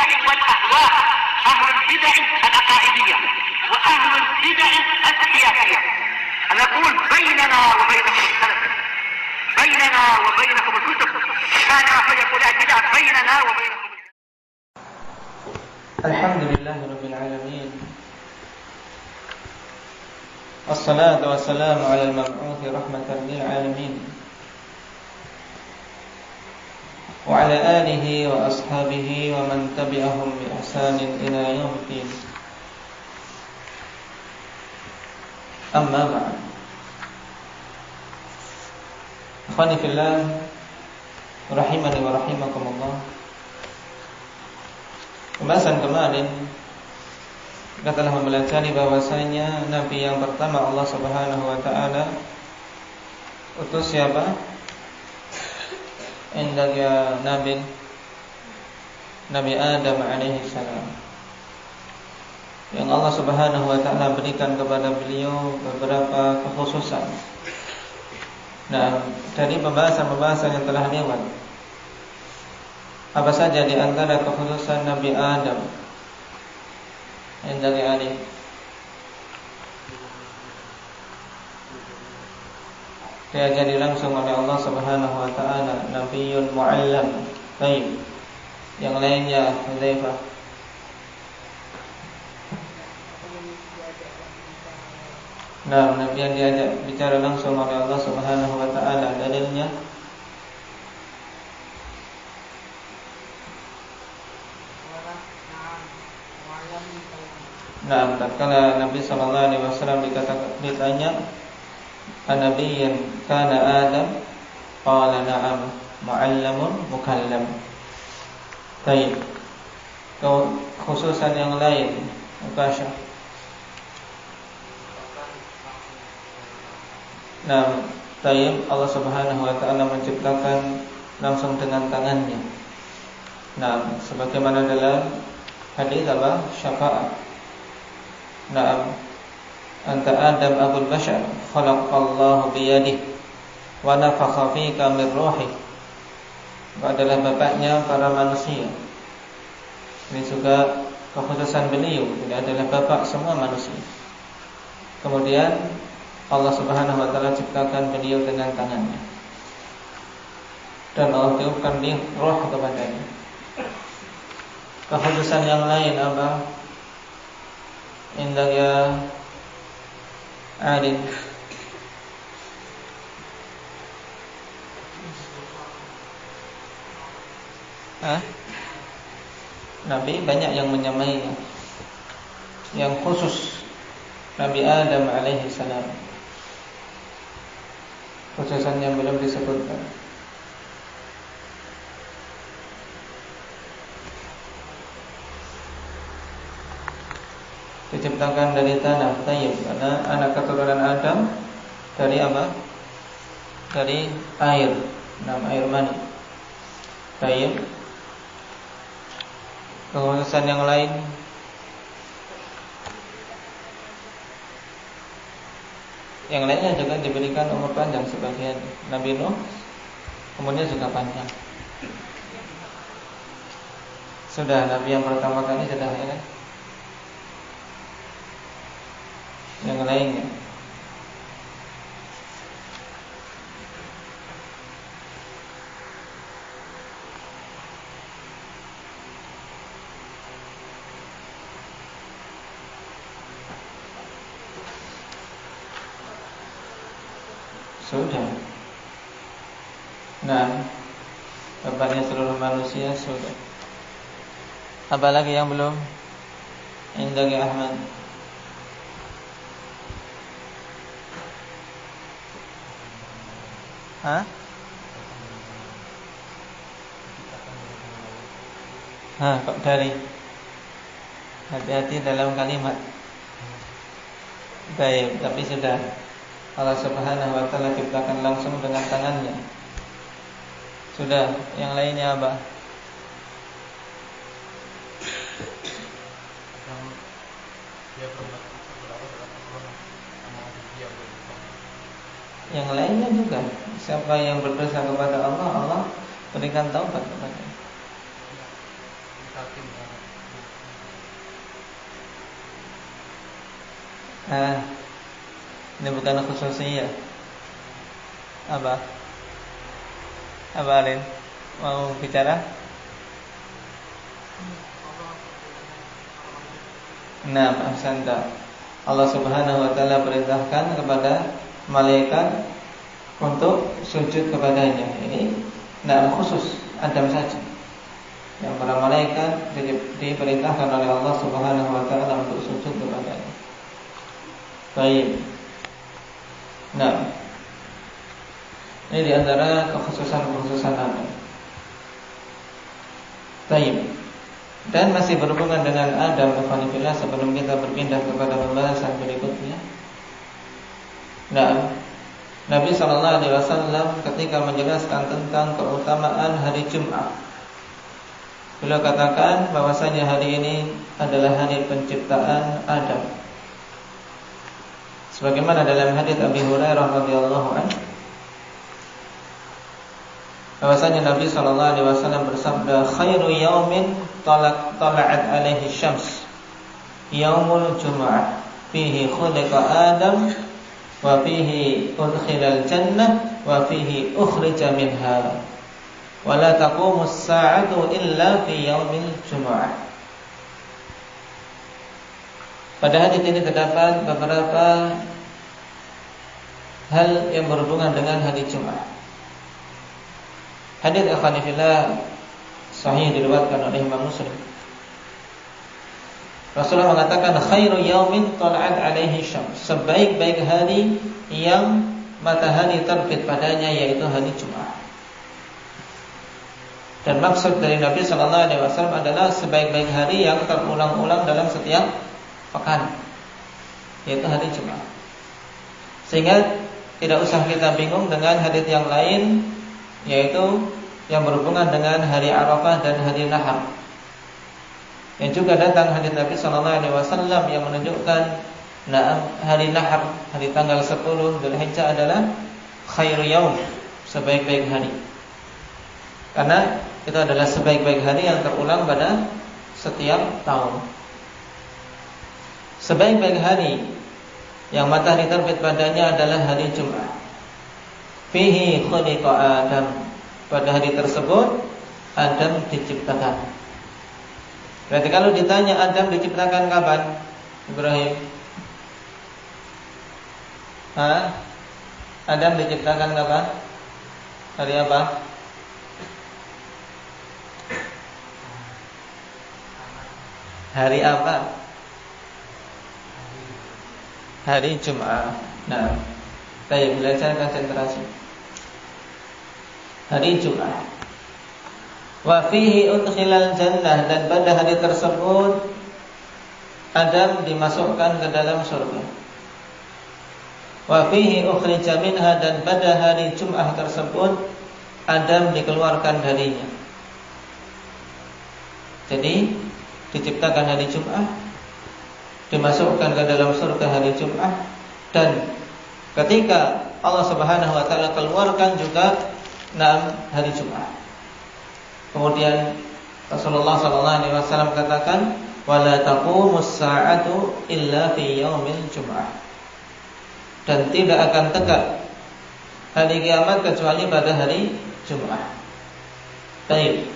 البدع والأهواء، أهل البدع العقائدية وأهل البدع السياسية. نقول بيننا وبينكم السلف، بيننا وبينكم الكتب، كان فيقول البدع بيننا وبينكم. الحمد لله رب العالمين، والصلاة والسلام على المبعوث رحمة للعالمين وعلى آله وأصحابه ومن تبعهم بإحسان إلى يوم الدين. أما بعد، أخواني في الله rahimani wa rahimakumullah. Pembahasan kemarin kita telah mempelajari bahwasanya nabi yang pertama Allah Subhanahu wa taala utus siapa? Indahnya Nabi Adam alaihi salam, yang Allah Subhanahu wa taala berikan kepada beliau beberapa kekhususan. Nah, dari pembahasan yang telah lewat, apa saja di antara kekhususan Nabi Adam yang dari alif? Diajari langsung oleh Allah Subhanahu wa taala, Nabiyyun Mu'allam. Baik. Yang lainnya, Hudzaifah. Nah, Nabi yang diajak bicara langsung oleh Allah Subhanahu wa taala, dalilnya nah, tatkala Nabi sallallahu alaihi wasallam ditanya, "Anabiyyan kana Adam?" Qala na'am, mu'allamun mukallam. Baik. Khususan yang lain, Ukasha. Nah, tayyib, Allah Subhanahu wa taala menciptakan langsung dengan tangannya. Nah, sebagaimana dalam hadis apa? Syafaat. Nah, anta Adam abul bashar, khalaqallahu biyadihi wa nafakha fika min ruhi. Adalah bapaknya para manusia. Ini juga kekhususan beliau, dia adalah bapak semua manusia. Kemudian Allah Subhanahu wa taala ciptakan beliau dengan tangannya, dan Allah tiupkan roh kepadanya. Kekhususan yang lain apa? Indah ya Adin. Nabi banyak yang menyamainya. Yang khusus Nabi Adam alaihi salam, khususan yang belum disebutkan. Diciptakan dari tanah, tayyib, karena anak keturunan Adam dari apa? Dari air, air mani. Tayyib. Kekhususan yang lain, yang lainnya juga diberikan umur panjang sebagian. Nabi Nuh kemudian juga panjang. Sudah Nabi yang pertama kali sudah ya kan? Yang lainnya sudah. Nah, bapaknya seluruh manusia sudah. Apalagi yang belum? Indagi Ahmad. Kok dari? Hati-hati dalam kalimat. Baik, tapi sudah. Allah Subhanahu wa taala ciptakan langsung dengan tangannya. Sudah, yang lainnya apa? Yang lainnya juga. Siapa yang berdosa kepada Allah, Allah berikan taubat kepada. Ini bukan khususnya. Apa Alin? Mau bicara? Nah, ahsanta. Allah Subhanahu wa taala perintahkan kepada malaikat untuk sujud kepadanya. Ini tidak khusus Adam saja. Yang para malaikat diperintahkan oleh Allah Subhanahu wa taala untuk sujud kepadanya. Baik. Nah, ini di antara kekhususan-kekhususan Adam. Baik. Dan masih berhubungan dengan Adam Alhamdulillah, sebelum kita berpindah kepada pembahasan berikutnya. Nah, Nabi SAW ketika menjelaskan tentang keutamaan hari Jumat, beliau katakan bahwasanya hari ini adalah hari penciptaan Adam. Sebagaimana dalam hadits Abi Hurairah radhiyallahu anhu, bahwasanya Nabi SAW bersabda, khairu yaumin tala'at alaihi syams yaumul jum'ah fihi khuliqa Adam wa fihi udkhilal jannah wa fihi ukhrija minha wa la taqumus sa'atu illa fi yaumil jum'ah. Pada hadits ini terdapat beberapa hal yang berhubungan dengan hari Jumat. Hadits akhwanifillah sahih diriwayatkan oleh Imam Muslim. Rasulullah mengatakan khairu yaumin tala'at alaihi syams, sebaik-baik hari yang matahari terbit padanya yaitu hari Jumat. Dan maksud dari Nabi sallallahu alaihi wasallam adalah sebaik-baik hari yang terulang-ulang dalam setiap pekan, yaitu hari Jumat. Sehingga tidak usah kita bingung dengan hadits yang lain, yaitu yang berhubungan dengan hari Arafah dan hari Nahar. Yang juga datang hadits Nabi sallallahu alaihi wasallam yang menunjukkan hari Nahar, hari tanggal 10 Dzulhijjah adalah khairu yaum, sebaik-baik hari. Karena itu adalah sebaik-baik hari yang terulang pada setiap tahun. Sebaik-baik hari yang matahari terbit padanya adalah hari Jumat. Fihi khuliqa Adam. Pada hari tersebut Adam diciptakan. Berarti kalau ditanya Adam diciptakan kapan, Ibrahim? Adam diciptakan kapan? Hari apa? Hari apa? Hari Jumat. Nah, saya belajar konsentrasi. Hari Jumat. Wa fihi udkhilal jannah, dan pada hari tersebut Adam dimasukkan ke dalam surga. Wa fihi ukhrija minha, dan pada hari Jumat tersebut Adam dikeluarkan darinya. Jadi diciptakan hari Jumat, dimasukkan ke dalam surga hari Jumat, dan ketika Allah Subhanahu wa taala keluarkan juga hari Jumat. Kemudian Rasulullah sallallahu alaihi wasallam katakan, wala taqumus sa'atu illa fi yaumil jum'ah, dan tidak akan tegak hari kiamat kecuali pada hari Jumat. Baik.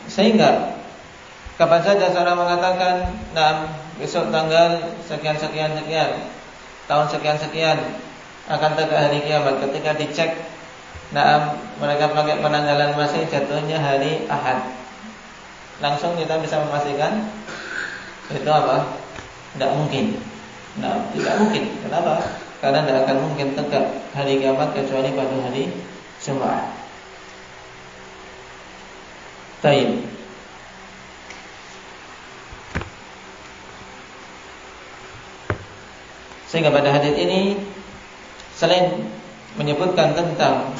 Sehingga kapan saja seorang mengatakan, besok tanggal sekian, tahun sekian akan tegak hari kiamat, ketika dicek, mereka pakai penanggalan masih jatuhnya hari Ahad, langsung kita bisa memastikan itu apa? Tidak mungkin. Tidak mungkin. Kenapa? Karena tidak akan mungkin tegak hari kiamat kecuali pada hari Jumat. Baik. Sehingga pada hadis ini selain menyebutkan tentang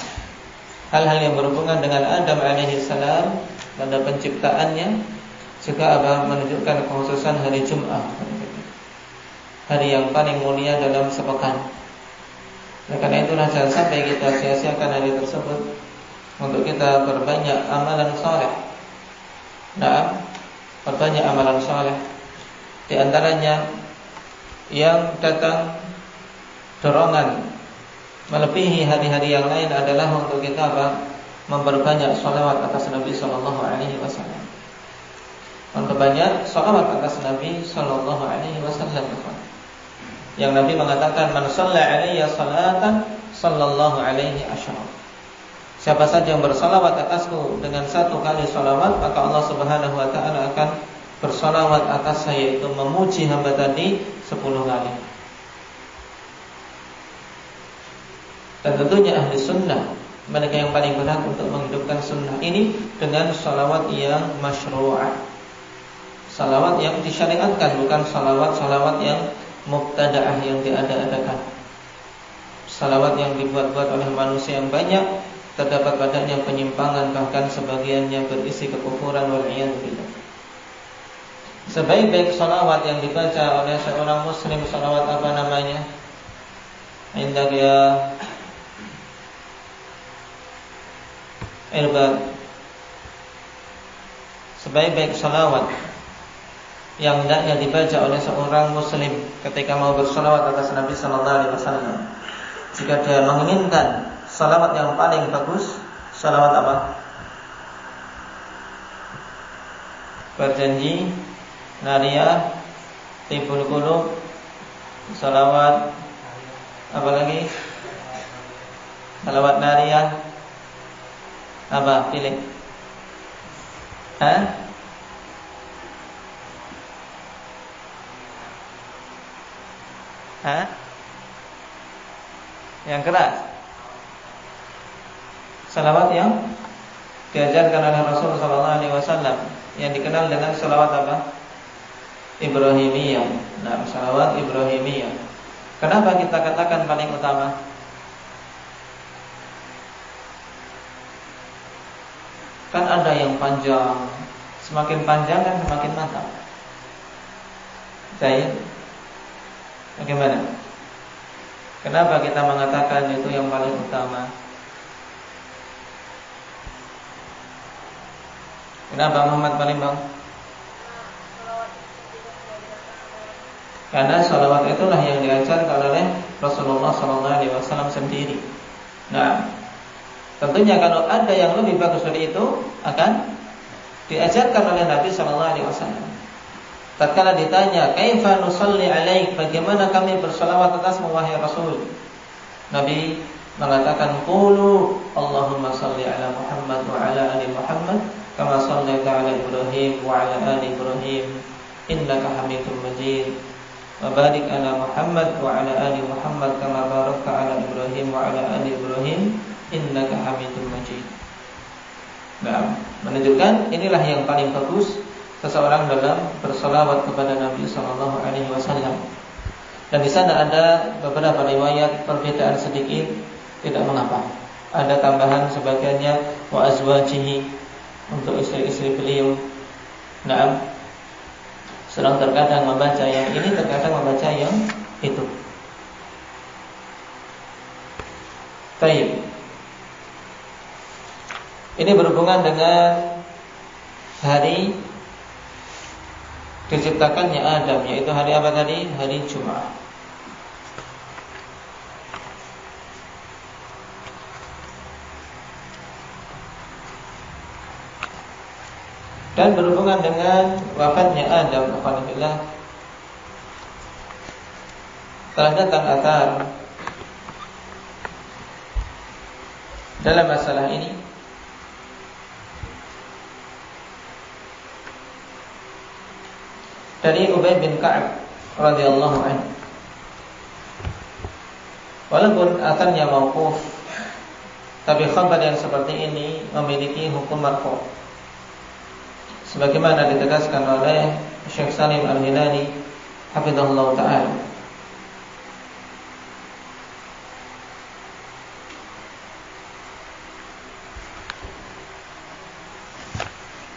hal-hal yang berhubungan dengan Adam alaihi salam pada penciptaannya, juga menunjukkan kekhususan hari Jumat, hari yang paling mulia dalam sepekan. Nah, karena itulah jangan sampai kita sia-siakan hari tersebut untuk kita berbanyak amalan saleh. Perbanyak amalan saleh. Di antaranya yang datang dorongan melebihi hari-hari yang lain adalah untuk kita memperbanyak salawat atas Nabi sallallahu alaihi wasallam. Memperbanyak salawat atas Nabi sallallahu alaihi wasallam. Yang Nabi mengatakan, "Man shalla alayya salatan sallallahu alaihi asyara." Siapa saja yang bersalawat atasku dengan 1 kali salawat, maka Allah Subhanahu wa taala akan bersalawat atas saya, itu memuji hamba tadi 10 kali. Dan tentunya ahli sunnah, mereka yang paling berat untuk menghidupkan sunnah ini dengan salawat yang masyru'ah, salawat yang disyariatkan, bukan salawat yang mubtada'ah, yang diada-adakan. Salawat yang dibuat-buat oleh manusia yang banyak, terdapat padanya penyimpangan, bahkan sebagiannya berisi kekufuran, wal'iyadu billah. Sebaik-baik salawat yang dibaca oleh seorang muslim, salawat apa namanya? Indah ya Irbad. Sebaik-baik salawat yang hendaknya dibaca oleh seorang muslim ketika mau bersalawat atas Nabi sallallahu alaihi wasallam, jika dia menginginkan salawat yang paling bagus, salawat apa? Berjanji, nariyah, tibul qulub, salawat apa lagi? Salawat nariyah. Apa? Pilih. Hah? Yang keras. Salawat yang diajarkan oleh Rasul sallallahu alaihi wasallam, yang dikenal dengan salawat apa? Ibrahimiyah. Nah, salawat Ibrahimiyah. Kenapa kita katakan paling utama? Kan ada yang panjang, semakin panjang kan semakin mantap. Saya, bagaimana? Kenapa kita mengatakan itu yang paling utama? Kenapa Muhammad Palembang? Karena salawat itulah yang diajarkan oleh Rasulullah SAW sendiri. Nah, tentunya kalau ada yang lebih bagus dari itu akan diajarkan oleh Nabi SAW. Tatkala ditanya, "Kaifa nusalli alaik?" Bagaimana kami bersalawat atasmu wahai Rasul? Nabi mengatakan, "Qulu Allahumma salli ala Muhammad wa ala ali Muhammad kama shallaita ala Ibrahim wa ala ali Ibrahim innaka Hamidum Majid. Wa barik ala Muhammad wa ala ali Muhammad kama barakta ala Ibrahim wa ala ali Ibrahim innaka Hamidum Majid." Nah, menunjukkan inilah yang paling bagus seseorang dalam bersalawat kepada Nabi sallallahu alaihi wasallam. Dan di sana ada beberapa riwayat perbedaan sedikit, tidak mengapa. Ada tambahan sebagiannya wa azwajihi, untuk istri-istri beliau. Nah, sedang terkadang membaca yang ini, terkadang membaca yang itu. Baik. Ini berhubungan dengan hari diciptakannya Adam, yaitu hari apa tadi? Hari Jumat. Dan berhubungan dengan wafatnya Adam, alhamdulillah, telah datang athar dalam masalah ini dari Ubay bin Ka'ab radhiyallahu anhu. Walaupun atharnya mauquf, tapi khabar yang seperti ini memiliki hukum marfu', sebagaimana ditegaskan oleh Syekh Salim Al-Hilali hafizahullah ta'ala.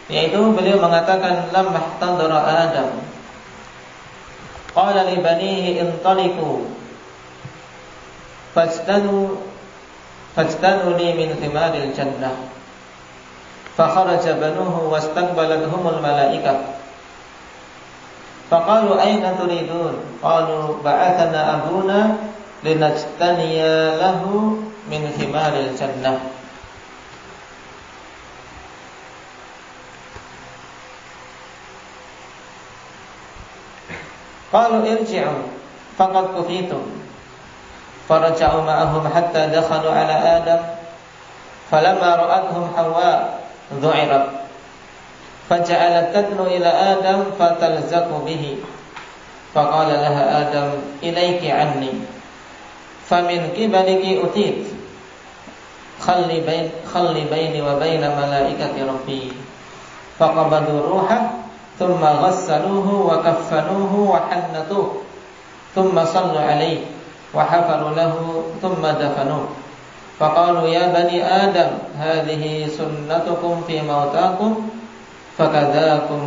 Yaitu beliau mengatakan, lamma ihtadara Adam qala li banihi intaliqu fajtanu li min thimaril jannah fa kharaja banuhu wastaqbalathumul malaikah Faqalu aina turidun? Qalu ba'athana abuna linajtaniya lahu min himaril jannah. Qalu irji'u faqad kufitum. Faraja'u ma'ahum hatta dakhalu ala Adam. Falamma ra'athum Hawa dhu'irat. Faja'alat tadnu ila Adam fatalzaqu bihi. Faqala laha Adam ilayki anni. Famin qibaliki utit. Khalli baini wa baina malaikati rabbi. Faqabadu ruhah. ثم غسلوه وكفنوه وحنطوه ثم صلوا عليه وحفروا له ثم دفنوه فقالوا يا بني آدم هذه سنتكم في موتاكم فكذاكم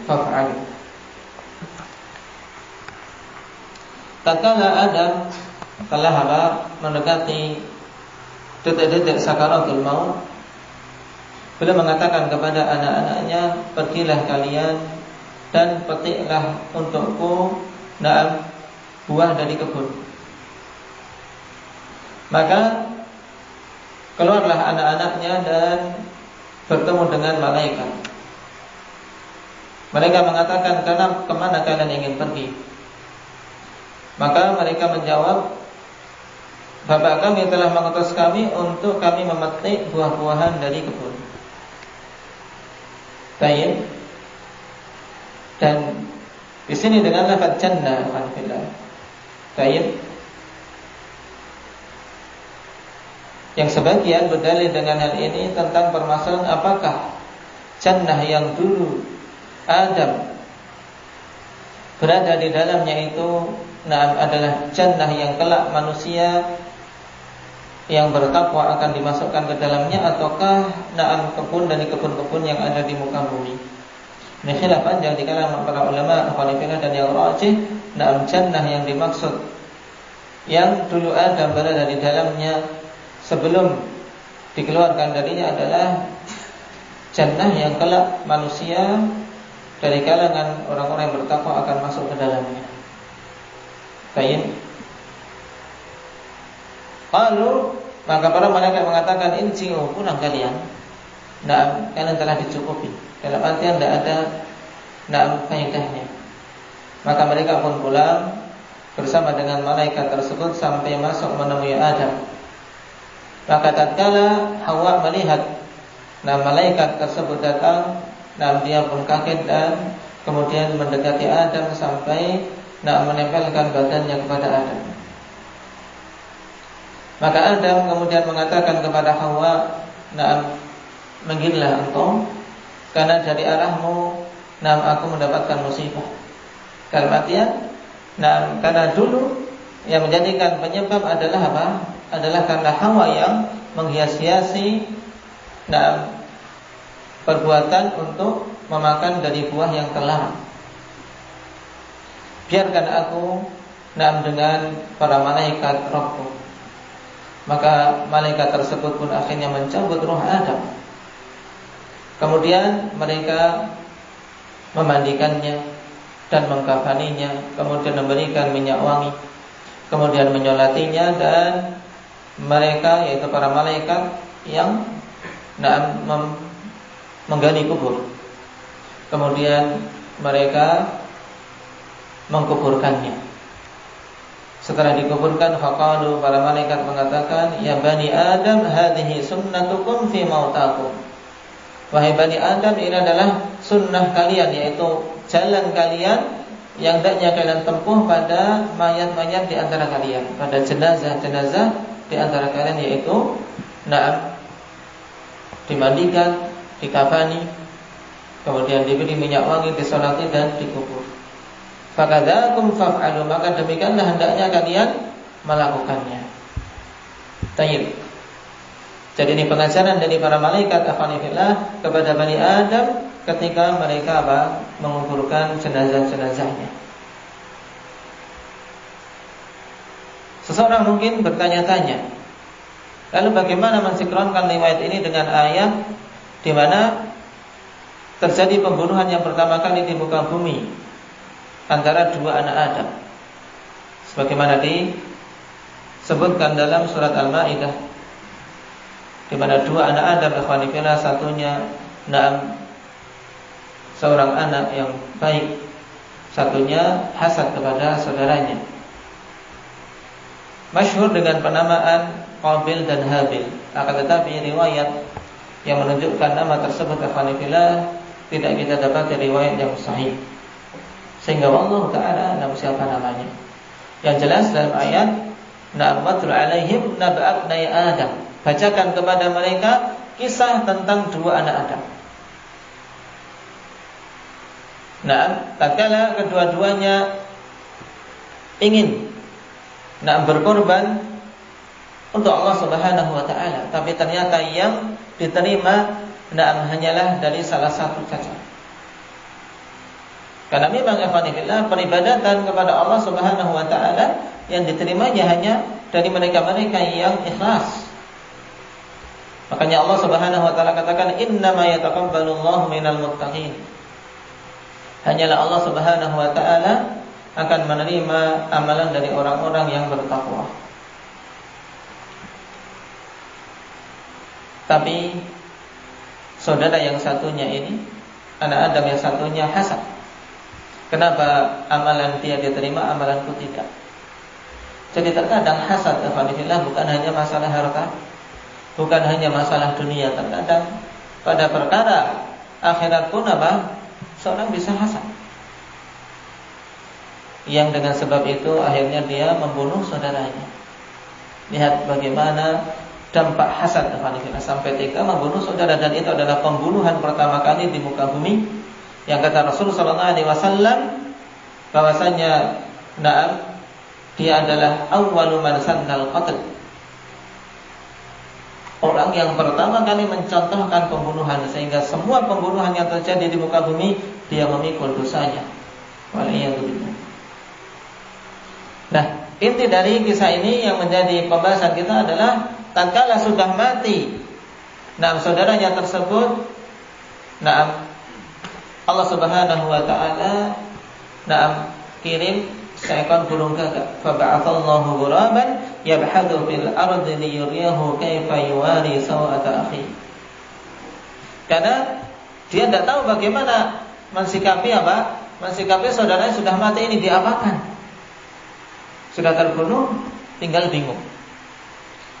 فافعلوا. Tatkala Adam telah mendekati detik-detik sakaratul maut, beliau mengatakan kepada anak-anaknya, pergilah kalian dan petiklah untukku buah dari kebun. Maka keluarlah anak-anaknya dan bertemu dengan malaikat. Mereka mengatakan, kemana kalian ingin pergi? Maka mereka menjawab, Bapak kami telah mengutus kami untuk kami memetik buah-buahan dari kebun. Baik. Dan di sini dengan lafaz jannah, alhamdulillah. Baik. Yang sebagian berdalil dengan hal ini tentang permasalahan apakah jannah yang dulu Adam berada di dalamnya itu adalah jannah yang kelak manusia yang bertakwa akan dimasukkan ke dalamnya, ataukah kebun dari kebun-kebun yang ada di muka bumi. Ini khilaf panjang di kalangan para ulama Hanafiyah, dan yang rajih jannah yang dimaksud yang dulu Adam berada di dalamnya sebelum dikeluarkan darinya adalah jannah yang kelak manusia dari kalangan orang-orang yang bertakwa akan masuk ke dalamnya. Baik. Lalu maka para malaikat mengatakan, inji'u, pulang kalian. Kalian telah dicukupi. Dalam artian tidak ada faedahnya. Maka mereka pun pulang bersama dengan malaikat tersebut sampai masuk menemui Adam. Maka tatkala Hawa melihat malaikat tersebut datang, dia pun kaget dan kemudian mendekati Adam sampai menempelkan badannya kepada Adam. Maka Adam kemudian mengatakan kepada Hawa, manggillah engkau, karena dari arahmu aku mendapatkan musibah. Dalam artian, karena dulu yang menjadikan penyebab adalah apa? Adalah karena Hawa yang menghias-hiasi perbuatan untuk memakan dari buah yang terlarang. Biarkan aku dengan para malaikat Rabbku. Maka malaikat tersebut pun akhirnya mencabut ruh Adam. Kemudian mereka memandikannya dan mengkafaninya, kemudian memberikan minyak wangi, kemudian menyolatinya, dan mereka, yaitu para malaikat yang menggali kubur, kemudian mereka mengkuburkannya. Setelah dikuburkan, faqalu, para malaikat mengatakan, ya bani Adam, hadhihi sunnatukum fi mautakum. Wahai bani Adam, ini adalah sunnah kalian, yaitu jalan kalian yang hendaknya kalian tempuh pada mayat-mayat di antara kalian, pada jenazah-jenazah di antara kalian, yaitu dimandikan, dikafani, kemudian diberi minyak wangi, disolati dan dikubur. Fakadzakum faf'alu, maka demikianlah hendaknya kalian melakukannya. Tayyib. Jadi ini pengajaran dari para malaikat afanifillah kepada Bani Adam ketika mereka menguburkan jenazah-jenazahnya. Seseorang mungkin bertanya-tanya, lalu bagaimana mensinkronkan riwayat ini dengan ayat di mana terjadi pembunuhan yang pertama kali di muka bumi antara dua anak Adam, sebagaimana disebutkan dalam surat Al-Maidah, di mana dua anak Adam, ikhwanifillah, satunya seorang anak yang baik, satunya hasad kepada saudaranya. Masyhur dengan penamaan Qabil dan Habil. Akan tetapi riwayat yang menunjukkan nama tersebut, ikhwanifillah, tidak kita dapat dari riwayat yang sahih. Sehingga Allah Ta'ala nama siapa namanya. Yang jelas dalam ayat, Na'amatul alaihim naba'abnai Adam. Bacakan kepada mereka kisah tentang dua anak Adam. Nah, tatkala kedua-duanya ingin berkorban untuk Allah Subhanahu wa taala, tapi ternyata yang diterima hanyalah dari salah satu saja. Karena memang ikhwanillah, peribadatan kepada Allah Subhanahu wa taala yang diterimanya hanya dari mereka-mereka yang ikhlas. Makanya Allah Subhanahu wa taala katakan, innama yataqabbalullahu minal muttaqin. Hanyalah Allah Subhanahu wa taala akan menerima amalan dari orang-orang yang bertakwa. Tapi saudara yang satunya ini, anak Adam yang satunya hasad. Kenapa amalan dia diterima, amalanku tidak? Jadi terkadang hasad, alhamdulillah, bukan hanya masalah harta, bukan hanya masalah dunia. Terkadang pada perkara akhirat pun seorang bisa hasad, yang dengan sebab itu akhirnya dia membunuh saudaranya. Lihat bagaimana dampak hasad, alhamdulillah, sampai tega membunuh saudara, dan itu adalah pembunuhan pertama kali di muka bumi. Yang kata Rasulullah SAW bahwasanya dia adalah awwalu man sannal qatl, orang yang pertama kali mencontohkan pembunuhan, sehingga semua pembunuhan yang terjadi di muka bumi dia memikul dosanya. Waliyadzubillah. Nah, inti dari kisah ini yang menjadi pembahasan kita adalah tatkala sudah mati saudaranya tersebut, Allah Subhanahu wa taala kirim seekor burung gagak. Fa ba'atsallahu ghuraban yabhadu fil ardi liyuriyahu kaifa yuwari sawata akhi. Karena dia tidak tahu bagaimana mensikapi saudaranya sudah mati ini, diapakan? Sudah terbunuh, tinggal bingung.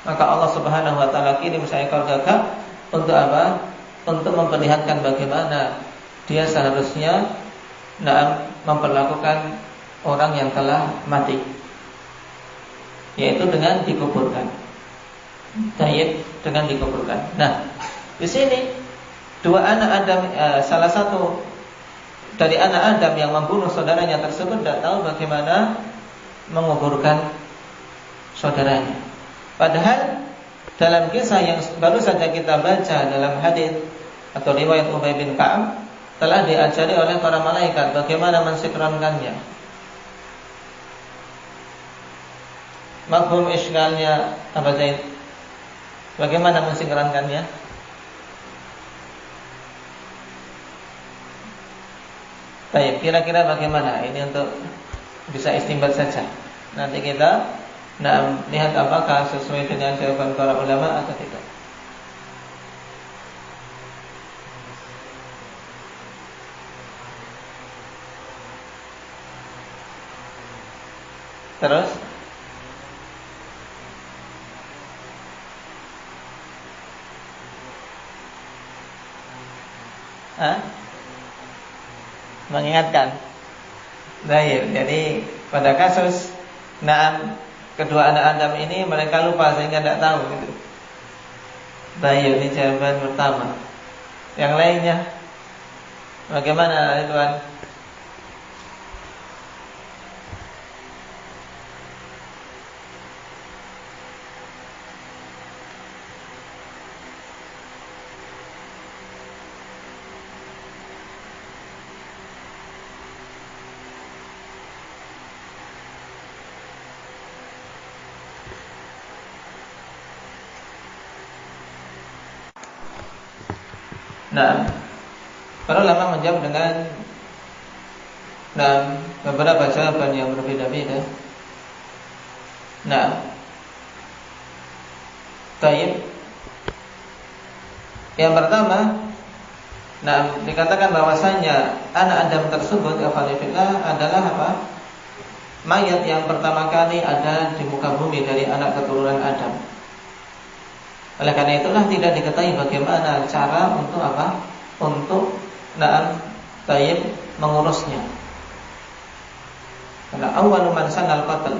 Maka Allah Subhanahu wa taala kirim seekor gagak untuk apa? Untuk memperlihatkan bagaimana dia seharusnya memperlakukan orang yang telah mati, yaitu dengan dikuburkan. Dengan dikuburkan. Nah, di sini dua anak Adam, salah satu dari anak Adam yang membunuh saudaranya tersebut tidak tahu bagaimana menguburkan saudaranya. Padahal dalam kisah yang baru saja kita baca dalam hadis atau riwayat Ubay bin Ka'ab, telah diajari oleh para malaikat bagaimana mensinkronkannya. Mafhum iskalnya apa Zaid? Bagaimana mensinkronkannya? Baik, kira-kira bagaimana? Ini untuk bisa istinbat saja. Nanti kita lihat apakah sesuai dengan jawaban para ulama atau tidak. Terus mengingatkan. Baik, jadi pada kasus kedua anak Adam ini mereka lupa sehingga tidak tahu gitu. Baik, ini jawaban pertama. Yang lainnya bagaimana, Ridwan? Nah, Para ulama menjawab dengan beberapa jawaban yang berbeda-beda. Taib. Yang pertama, dikatakan bahwasanya anak Adam tersebut adalah apa? Mayat yang pertama kali ada di muka bumi dari anak keturunan Adam. Oleh karena itulah tidak diketahui bagaimana cara untuk apa? Untuk taib mengurusnya. Karena awwalu man sanal qatl.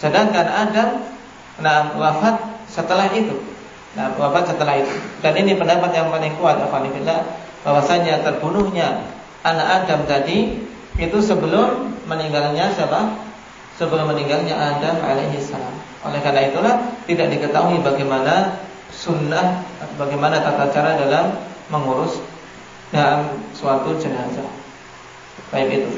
Sedangkan Adam wafat setelah itu. Dan ini pendapat yang paling kuat bahwasanya terbunuhnya anak Adam tadi itu sebelum meninggalnya siapa? Sebelum meninggalnya Adam alaihi salam. Oleh karena itulah tidak diketahui bagaimana sunnah, bagaimana tata cara dalam mengurus dalam suatu jenazah. Baik itu.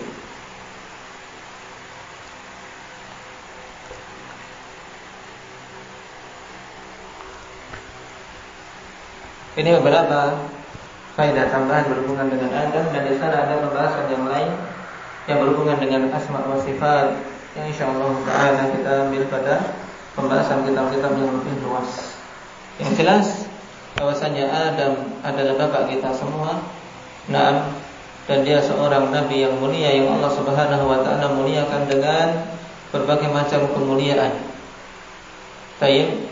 Ini beberapa faedah tambahan berhubungan dengan Adam, dan di sana ada pembahasan yang lain yang berhubungan dengan asma wa sifat yang insyaallah taala kita ambil pada pembahasan kitab-kitab yang lebih luas. Yang jelas bahwasanya Adam adalah bapak kita semua. Dan dia seorang nabi yang mulia yang Allah Subhanahu wa taala muliakan dengan berbagai macam kemuliaan. Baik.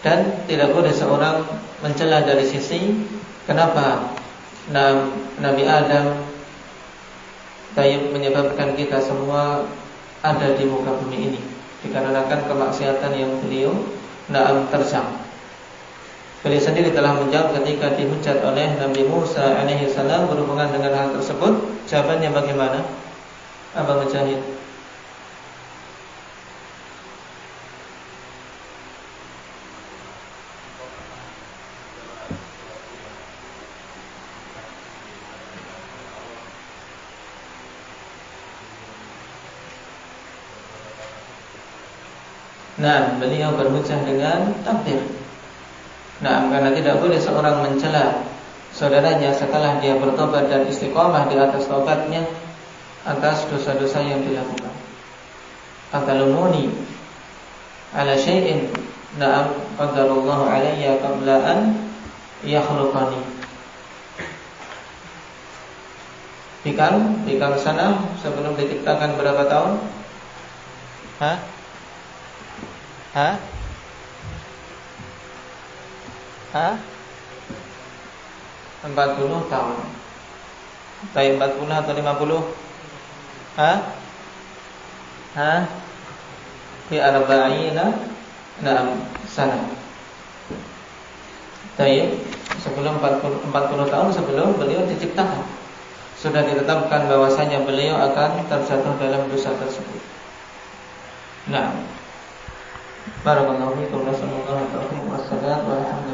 Dan tidak boleh seorang mencela dari sisi kenapa Nabi Adam menyebabkan kita semua ada di muka bumi ini, dikarenakan kemaksiatan yang beliau terjang. Beliau sendiri telah menjawab ketika dihujat oleh Nabi Musa alaihi salam berhubungan dengan hal tersebut. Jawabannya bagaimana? Abang Mujahid. Beliau berhujjah dengan takdir. Karena tidak boleh seorang mencela saudaranya setelah dia bertobat dan istiqomah di atas taubatnya atas dosa-dosa yang dilakukan. Atalumuni ala syai'in qadarallahu alayya qabla an yakhluqani. Pikal sana sebelum diciptakan berapa tahun? 40 tahun. Baik 40 atau 50? Fi arba'ina sana. Baik, sebelum 40 tahun sebelum beliau diciptakan sudah ditetapkan bahwasanya beliau akan terjatuh dalam dosa tersebut. Barakallahu fiikum wa sallallahu alaihi wa sallam.